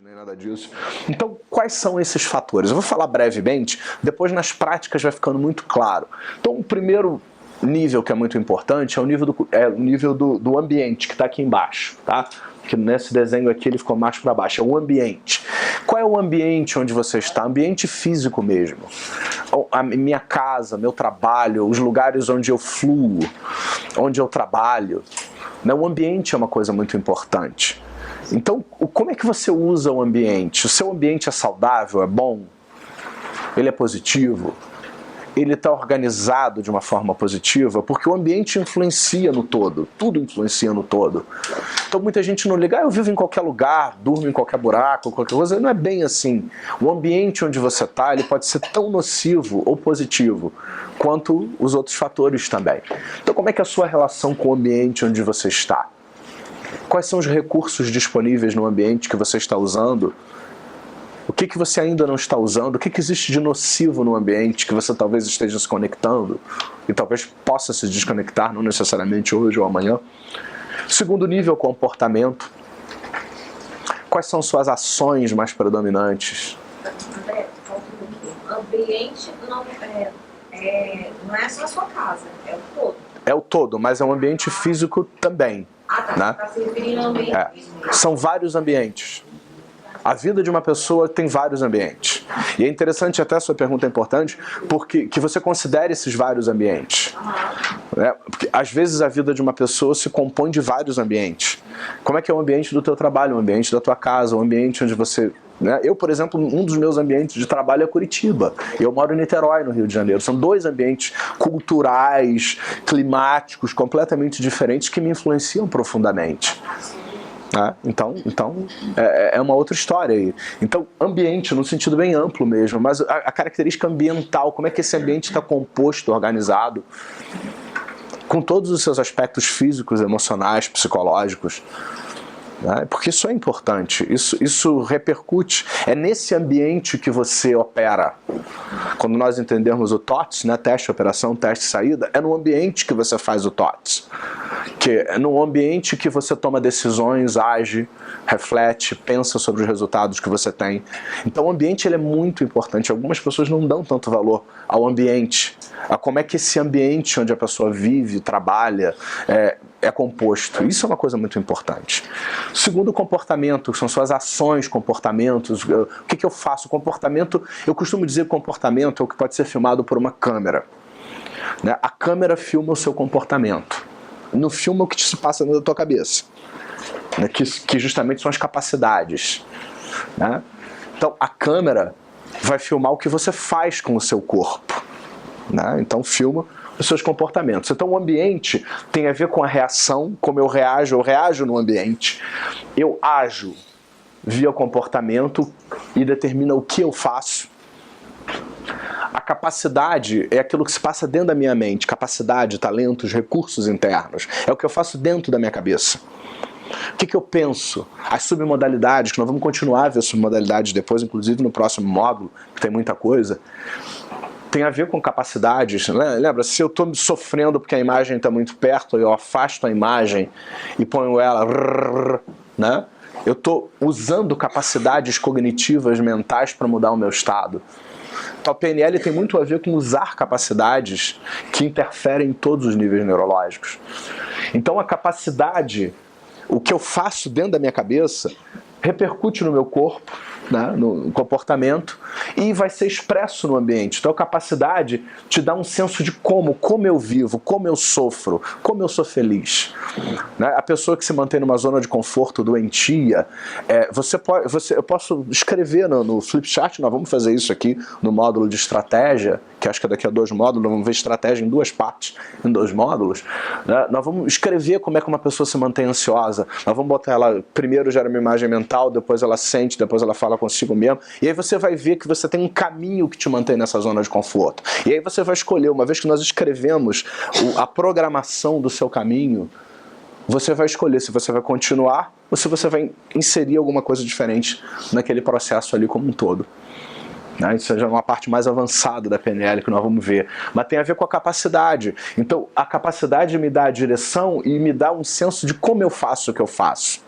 nem nada disso. Então, quais são esses fatores? Eu vou falar brevemente, depois nas práticas vai ficando muito claro. Então, o primeiro nível que é muito importante é o nível do ambiente, que está aqui embaixo, tá? Que nesse desenho aqui ele ficou mais para baixo, é o ambiente. Qual é o ambiente onde você está? Ambiente físico mesmo. A minha casa, meu trabalho, os lugares onde eu fluo, onde eu trabalho. O ambiente é uma coisa muito importante. Então, como é que você usa o ambiente? O seu ambiente é saudável, é bom? Ele é positivo? Ele está organizado de uma forma positiva? Porque o ambiente influencia no todo, tudo influencia no todo. Então muita gente não liga, eu vivo em qualquer lugar, durmo em qualquer buraco, qualquer coisa. Não é bem assim. O ambiente onde você está, ele pode ser tão nocivo ou positivo quanto os outros fatores também. Então como é que é a sua relação com o ambiente onde você está? Quais são os recursos disponíveis no ambiente que você está usando? O que você ainda não está usando? O que existe de nocivo no ambiente que você talvez esteja se conectando e talvez possa se desconectar, não necessariamente hoje ou amanhã? Segundo nível, comportamento. Quais são suas ações mais predominantes? André, falta um pouquinho. Ambiente não é só a sua casa, é o todo. É o todo, mas é um ambiente físico também. Ah, tá. Né? Está se referindo ao ambiente mesmo. São vários ambientes. A vida de uma pessoa tem vários ambientes. E é interessante, até a sua pergunta é importante, porque que você considere esses vários ambientes. Né? Porque às vezes a vida de uma pessoa se compõe de vários ambientes. Como é que é o ambiente do teu trabalho, o ambiente da tua casa, o ambiente onde você... Né? Eu, por exemplo, um dos meus ambientes de trabalho é Curitiba. Eu moro em Niterói, no Rio de Janeiro. São dois ambientes culturais, climáticos, completamente diferentes que me influenciam profundamente. Então é uma outra história aí. Então, ambiente, no sentido bem amplo mesmo, mas a característica ambiental, como é que esse ambiente está composto, organizado, com todos os seus aspectos físicos, emocionais, psicológicos. Porque isso é importante, isso repercute, é nesse ambiente que você opera. Quando nós entendermos o TOTS, né, teste, operação, teste, saída, é no ambiente que você faz o TOTS, que é no ambiente que você toma decisões, age, reflete, pensa sobre os resultados que você tem. Então o ambiente ele é muito importante. Algumas pessoas não dão tanto valor ao ambiente, a como é que esse ambiente onde a pessoa vive, trabalha, é composto. Isso é uma coisa muito importante. Segundo, comportamento, são suas ações, comportamentos. O que eu faço? Comportamento, eu costumo dizer que comportamento é o que pode ser filmado por uma câmera. Né? A câmera filma o seu comportamento. Não filma o que se passa dentro da tua cabeça. Né? Que justamente são as capacidades. Né? Então, a câmera vai filmar o que você faz com o seu corpo. Né? Então, filma os seus comportamentos. Então o ambiente tem a ver com a reação, como eu reajo no ambiente. Eu ajo via comportamento e determina o que eu faço. A capacidade é aquilo que se passa dentro da minha mente, capacidade, talentos, recursos internos. É o que eu faço dentro da minha cabeça. O que eu penso? As submodalidades, que nós vamos continuar a ver submodalidades depois, inclusive no próximo módulo, que tem muita coisa. Tem a ver com capacidades, né? Lembra, se eu estou sofrendo porque a imagem está muito perto, eu afasto a imagem e ponho ela, né? Eu estou usando capacidades cognitivas mentais para mudar o meu estado. Então a PNL tem muito a ver com usar capacidades que interferem em todos os níveis neurológicos. Então a capacidade, o que eu faço dentro da minha cabeça, repercute no meu corpo, né, no comportamento, e vai ser expresso no ambiente. Então a capacidade te dá um senso de como eu vivo, como eu sofro, como eu sou feliz. Né? A pessoa que se mantém numa zona de conforto doentia, eu posso escrever no flipchart, nós vamos fazer isso aqui no módulo de estratégia, que acho que daqui a 2 módulos, nós vamos ver estratégia em 2 partes, em 2 módulos. Né? Nós vamos escrever como é que uma pessoa se mantém ansiosa. Nós vamos botar ela, primeiro gera uma imagem mental, depois ela sente, depois ela fala consigo mesmo, e aí você vai ver que você tem um caminho que te mantém nessa zona de conforto. E aí você vai escolher, uma vez que nós escrevemos a programação do seu caminho, você vai escolher se você vai continuar ou se você vai inserir alguma coisa diferente naquele processo ali como um todo. Né? Isso já é uma parte mais avançada da PNL que nós vamos ver. Mas tem a ver com a capacidade. Então, a capacidade me dá a direção e me dá um senso de como eu faço o que eu faço.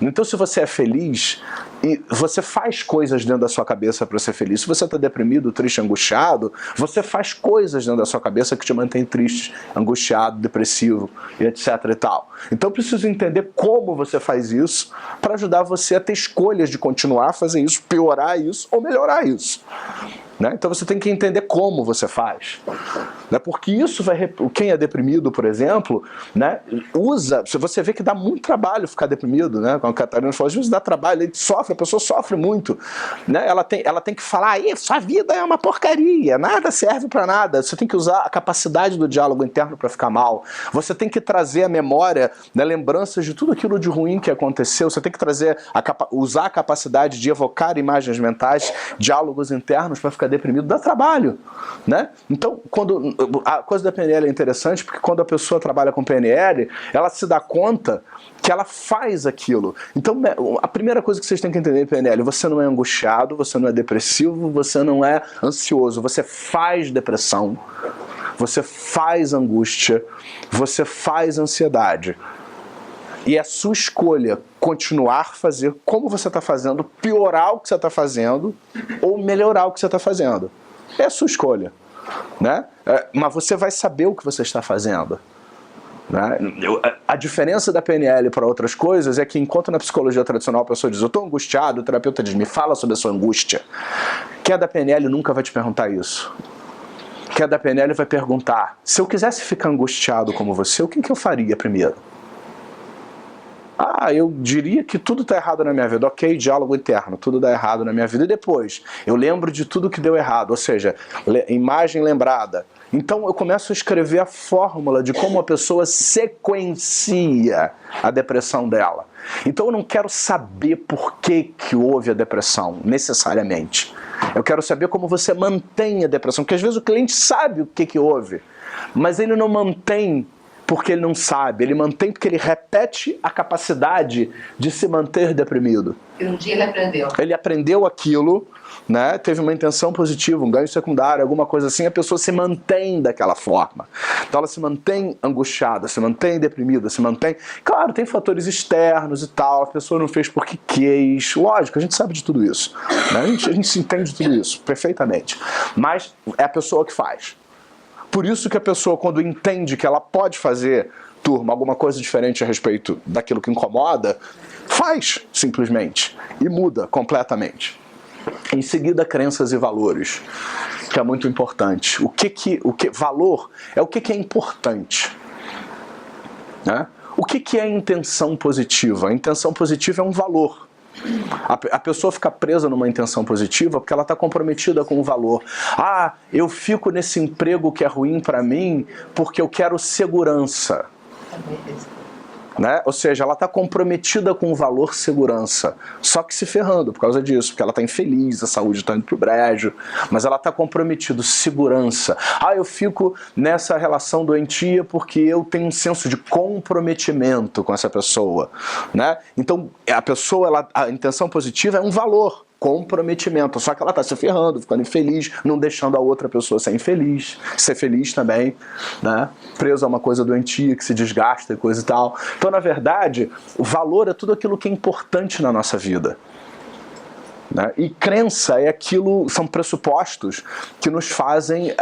Então, se você é feliz, E você faz coisas dentro da sua cabeça para ser feliz. Se você está deprimido, triste, angustiado, você faz coisas dentro da sua cabeça que te mantém triste, angustiado, depressivo, e etc e tal. Então eu preciso entender como você faz isso para ajudar você a ter escolhas de continuar a fazer isso, piorar isso ou melhorar isso. Né? Então você tem que entender como você faz. Né? Porque isso vai... Quem é deprimido, por exemplo, né, usa... Você vê que dá muito trabalho ficar deprimido, né? Como a Catarina falou, às vezes dá trabalho, ele sofre, a pessoa sofre muito. Né? Ela tem que falar, sua vida é uma porcaria, nada serve para nada. Você tem que usar a capacidade do diálogo interno para ficar mal. Você tem que trazer a memória, né, lembranças de tudo aquilo de ruim que aconteceu. Você tem que trazer usar a capacidade de evocar imagens mentais, diálogos internos para ficar deprimido, dá trabalho, né? Então, quando a coisa da PNL é interessante, porque quando a pessoa trabalha com PNL, ela se dá conta que ela faz aquilo. Então, a primeira coisa que vocês têm que entender em PNL, você não é angustiado, você não é depressivo, você não é ansioso, você faz depressão, você faz angústia, você faz ansiedade. E é sua escolha continuar a fazer como você está fazendo, piorar o que você está fazendo ou melhorar o que você está fazendo. É a sua escolha. Né? Mas você vai saber o que você está fazendo. Né? A diferença da PNL para outras coisas é que enquanto na psicologia tradicional a pessoa diz, eu estou angustiado, o terapeuta diz, me fala sobre a sua angústia. Quem é da PNL nunca vai te perguntar isso. Quem é da PNL vai perguntar, se eu quisesse ficar angustiado como você, o que eu faria primeiro? Eu diria que tudo está errado na minha vida. Ok, diálogo interno, tudo dá errado na minha vida. E depois, eu lembro de tudo que deu errado, ou seja, imagem lembrada. Então eu começo a escrever a fórmula de como a pessoa sequencia a depressão dela. Então eu não quero saber por que houve a depressão, necessariamente. Eu quero saber como você mantém a depressão, porque às vezes o cliente sabe o que houve, mas ele não mantém porque ele não sabe, ele mantém porque ele repete a capacidade de se manter deprimido. E um dia ele aprendeu. Ele aprendeu aquilo, né? Teve uma intenção positiva, um ganho secundário, alguma coisa assim, a pessoa se mantém daquela forma. Então ela se mantém angustiada, se mantém deprimida, se mantém... Claro, tem fatores externos e tal, a pessoa não fez porque quis, lógico, a gente sabe de tudo isso. Né? A gente se entende de tudo isso, perfeitamente. Mas é a pessoa que faz. Por isso que a pessoa, quando entende que ela pode fazer, turma, alguma coisa diferente a respeito daquilo que incomoda, faz, simplesmente, e muda completamente. Em seguida, crenças e valores, que é muito importante. Valor é o que é importante. Né? O que é intenção positiva? A intenção positiva é um valor. A pessoa fica presa numa intenção positiva porque ela está comprometida com o valor. Eu fico nesse emprego que é ruim para mim porque eu quero segurança. Né? Ou seja, ela está comprometida com o valor segurança, só que se ferrando por causa disso, porque ela está infeliz, a saúde está indo pro brejo, mas ela está comprometida, segurança. Eu fico nessa relação doentia porque eu tenho um senso de comprometimento com essa pessoa. Né? Então, a intenção positiva é um valor, comprometimento, só que ela está se ferrando, ficando infeliz, não deixando a outra pessoa ser infeliz, ser feliz também, né? Preso a uma coisa doentia que se desgasta e coisa e tal. Então, na verdade, o valor é tudo aquilo que é importante na nossa vida. Né? E crença é aquilo, são pressupostos que nos fazem...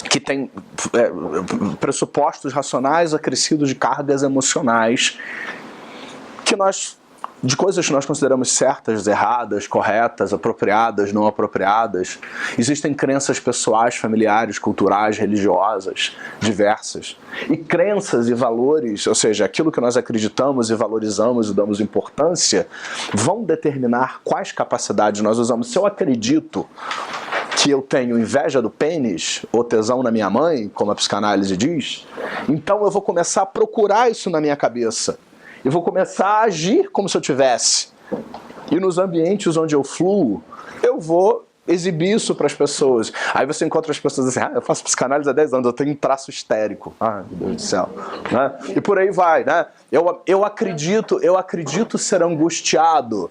que tem pressupostos racionais acrescidos de cargas emocionais de coisas que nós consideramos certas, erradas, corretas, apropriadas, não apropriadas. Existem crenças pessoais, familiares, culturais, religiosas, diversas. E crenças e valores, ou seja, aquilo que nós acreditamos e valorizamos e damos importância, vão determinar quais capacidades nós usamos. Se eu acredito que eu tenho inveja do pênis, ou tesão na minha mãe, como a psicanálise diz, então eu vou começar a procurar isso na minha cabeça. Eu vou começar a agir como se eu tivesse. E nos ambientes onde eu fluo, eu vou exibir isso para as pessoas. Aí você encontra as pessoas assim, eu faço psicanálise há 10 anos, eu tenho um traço histérico. Meu Deus do céu. Né? E por aí vai, né? Eu acredito ser angustiado.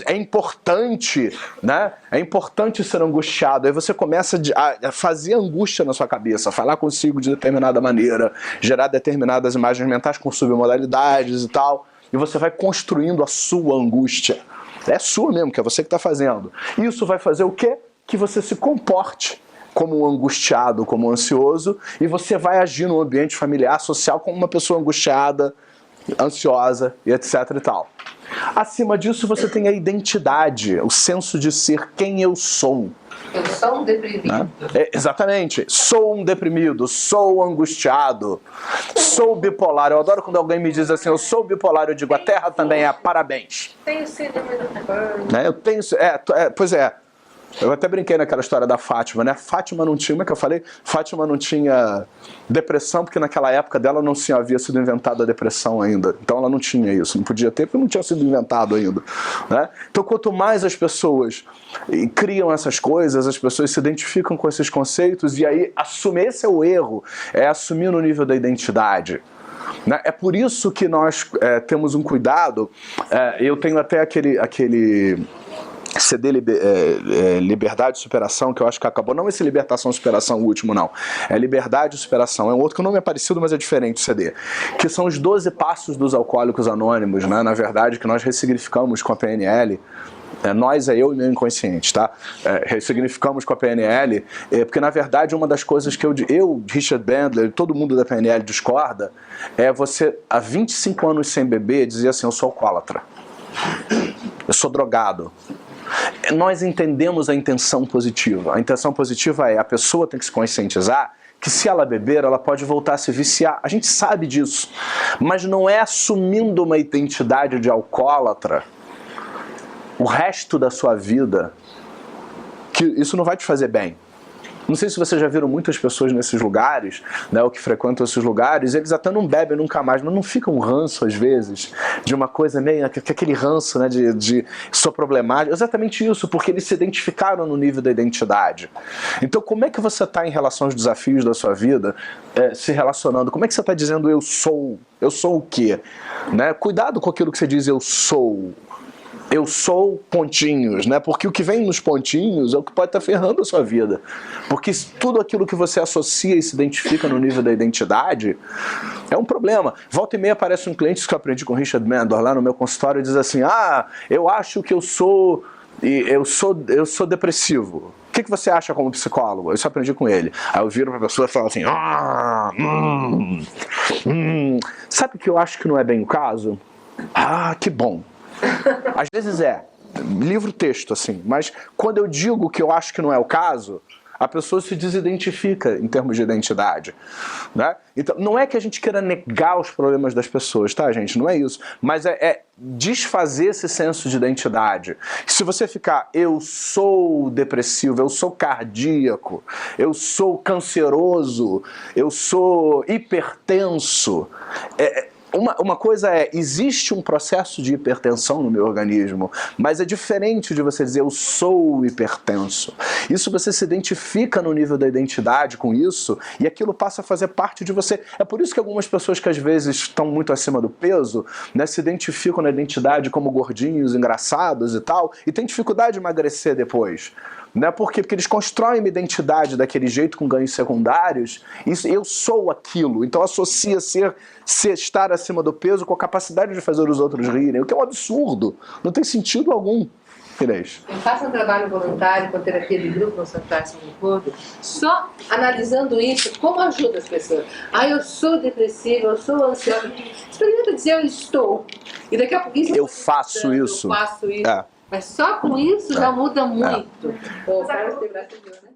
É importante, né? É importante ser angustiado. Aí você começa a fazer angústia na sua cabeça, falar consigo de determinada maneira, gerar determinadas imagens mentais com submodalidades e tal. e você vai construindo a sua angústia. É sua mesmo, que é você que está fazendo. Isso vai fazer o quê? Que você se comporte como um angustiado, como um ansioso, e você vai agir no ambiente familiar, social, como uma pessoa angustiada, ansiosa e etc e tal. Acima disso, você tem a identidade, o senso de ser quem eu sou. Eu sou um deprimido. Exatamente. Sou um deprimido, sou angustiado, sou bipolar. Eu adoro quando alguém me diz assim, eu sou bipolar, eu digo, a Terra também é, parabéns. Tenho síndrome do pânico. Eu tenho... pois é. Eu até brinquei naquela história da Fátima, né? Fátima não tinha, como é que eu falei? Fátima não tinha depressão, porque naquela época dela não havia sido inventada a depressão ainda. Então ela não tinha isso, não podia ter, porque não tinha sido inventado ainda. Né? Então quanto mais as pessoas criam essas coisas, as pessoas se identificam com esses conceitos, e aí assumir, esse é o erro, é assumir no nível da identidade. É por isso que nós temos um cuidado, eu tenho até aquele CD Liberdade e Superação, que eu acho que acabou, não esse Libertação e Superação, o último não, é Liberdade e Superação, é um outro que o nome é parecido, mas é diferente o CD, que são os 12 passos dos Alcoólicos Anônimos, né? Na verdade, que nós ressignificamos com a PNL, nós é eu e meu inconsciente, tá? Ressignificamos com a PNL, porque na verdade uma das coisas que eu, Richard Bandler, todo mundo da PNL discorda, é você, há 25 anos sem beber, dizer assim, eu sou alcoólatra, eu sou drogado. Nós entendemos a intenção positiva. A intenção positiva é a pessoa tem que se conscientizar que se ela beber, ela pode voltar a se viciar. A gente sabe disso. Mas não é assumindo uma identidade de alcoólatra o resto da sua vida que isso não vai te fazer bem. Não sei se vocês já viram muitas pessoas nesses lugares, né, ou que frequentam esses lugares, eles até não bebem nunca mais, mas não fica um ranço às vezes, de uma coisa meio, aquele ranço, né, de sou problemático, exatamente isso, porque eles se identificaram no nível da identidade. Então como é que você está em relação aos desafios da sua vida, se relacionando, como é que você está dizendo eu sou o quê? Né? Cuidado com aquilo que você diz eu sou pontinhos, né? Porque o que vem nos pontinhos é o que pode estar ferrando a sua vida. Porque tudo aquilo que você associa e se identifica no nível da identidade é um problema. Volta e meia aparece um cliente que eu aprendi com o Richard Bandler lá no meu consultório e diz assim, eu acho que eu sou depressivo. O que você acha como psicólogo? Eu só aprendi com ele. Aí eu viro para a pessoa e falo assim, sabe o que eu acho que não é bem o caso? Que bom. Às vezes livro-texto, assim, mas quando eu digo que eu acho que não é o caso, a pessoa se desidentifica em termos de identidade, né? Então, não é que a gente queira negar os problemas das pessoas, tá, gente? Não é isso. Mas é desfazer esse senso de identidade. Se você ficar, eu sou depressivo, eu sou cardíaco, eu sou canceroso, eu sou hipertenso, uma coisa existe um processo de hipertensão no meu organismo, mas é diferente de você dizer eu sou hipertenso. Isso você se identifica no nível da identidade com isso e aquilo passa a fazer parte de você. É por isso que algumas pessoas que às vezes estão muito acima do peso, né, se identificam na identidade como gordinhos, engraçados e tal, e têm dificuldade de emagrecer depois. Né? Por quê? Porque eles constroem uma identidade daquele jeito com ganhos secundários. Isso, eu sou aquilo. Então associa estar acima do peso com a capacidade de fazer os outros rirem, o que é um absurdo. Não tem sentido algum. Inês. Eu faço um trabalho voluntário com terapia de grupo no Santuário São Leopoldo, só analisando isso, como ajuda as pessoas. Eu sou depressiva, eu sou ansiosa. Experimenta dizer eu estou. E daqui a pouquinho eu faço isso. Mas só com isso já muda muito. O Carlos de Brasil, né?